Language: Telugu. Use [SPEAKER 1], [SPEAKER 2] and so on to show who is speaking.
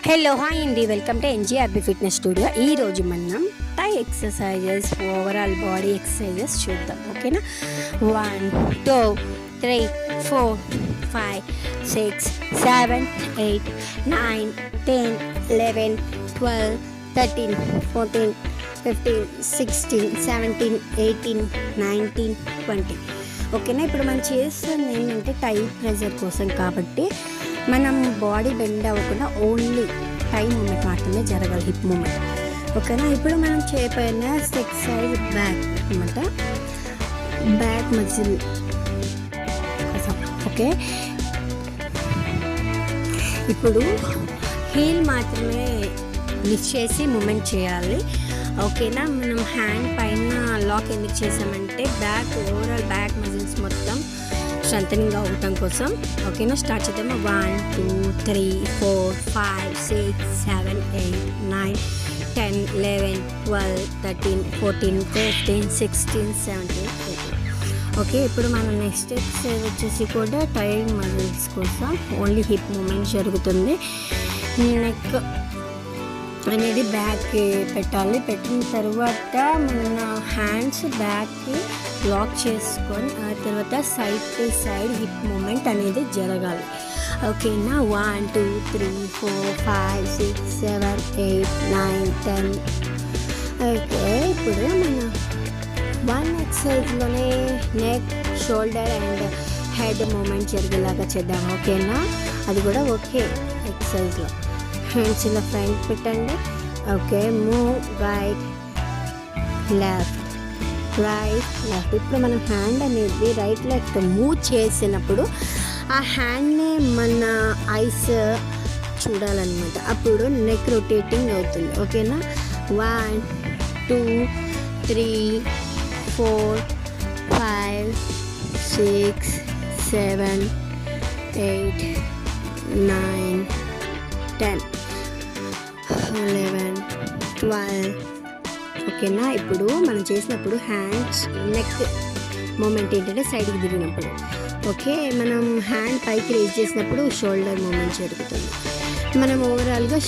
[SPEAKER 1] హలో హాయ్ అండి, వెల్కమ్ టు ఎన్జీఆర్బి ఫిట్నెస్ స్టూడియో. ఈరోజు మనం టై ఎక్సర్సైజెస్, ఓవరాల్ బాడీ ఎక్సర్సైజెస్ చూద్దాం. ఓకేనా? 1 2 3 4 5 6 7 8 9 10 11 12 13 14 15 16 17 18 19 20. ఓకేనా? ఇప్పుడు మనం చేస్తుంది ఏంటంటే టై ప్రెజర్ కోసం కాబట్టి మనం బాడీ బెండ్ అవ్వకుండా ఓన్లీ టై మూమెంట్ మాత్రమే జరగాలి, హిప్ మూమెంట్. ఓకేనా? ఇప్పుడు మనం చేయబోయిన ఎక్సర్సైజ్ బ్యాక్ అనమాట, బ్యాక్ మజిల్ కోసం. ఓకే, ఇప్పుడు హీల్ మాత్రమే లిఫ్ట్ చేసి మూమెంట్ చేయాలి. ఓకేనా? మనం హ్యాండ్ పైన లాక్ ఎందుకు చేసామంటే ఓవరాల్ బ్యాక్ మజిల్స్ మొత్తం స్ట్రెంథనింగ్ అవ్వటం కోసం. ఓకేనా? స్టార్ట్ చేద్దాము. 1 2 3 4 5 6 7 8 9 10 11 12 13 14 15 16 17 18. ఓకే, ఇప్పుడు మన నెక్స్ట్ ఎక్సర్సైజ్ వచ్చేసి కూడా టై మజిల్స్ కోసం ఓన్లీ హిప్ మూమెంట్ జరుగుతుంది. నెక్ అనేది బ్యాక్ పెట్టాలి. పెట్టిన తర్వాత మన హ్యాండ్స్ బ్యాక్కి లాక్ చేసుకొని ఆ తర్వాత side to side hip movement అనేది జరగాలి. ఓకేనా? 1 2 3 4 5 6 7 8 9 10. ఓకే, ఇప్పుడు మన వన్ ఎక్సర్సైజ్లోనే neck, shoulder and head movement జరిగేలాగా చేద్దాం. ఓకేనా? అది కూడా ఓకే ఎక్సర్సైజ్లో. హ్యాండ్స్ ఇలా ఫ్రంట్ పెట్టండి. Okay, move right left right left. ఇప్పుడు మనం హ్యాండ్ అనేది రైట్ లెఫ్ట్ మూవ్ చేసినప్పుడు ఆ హ్యాండ్ని మన ఐస్ చూడాలన్నమాట. అప్పుడు నెక్ రొటేటింగ్ అవుతుంది. ఓకేనా? 1 2 3 4 5 6 7 8 9 10 11 12. ఓకేనా? ఇప్పుడు మనం చేసినప్పుడు హ్యాండ్స్ నెక్ మూమెంట్ ఏంటంటే సైడ్కి తిరిగినప్పుడు. ఓకే, మనం హ్యాండ్ పైకి రేజ్ చేసినప్పుడు షోల్డర్ మూమెంట్ జరుగుతుంది. మనం ఓవరాల్గా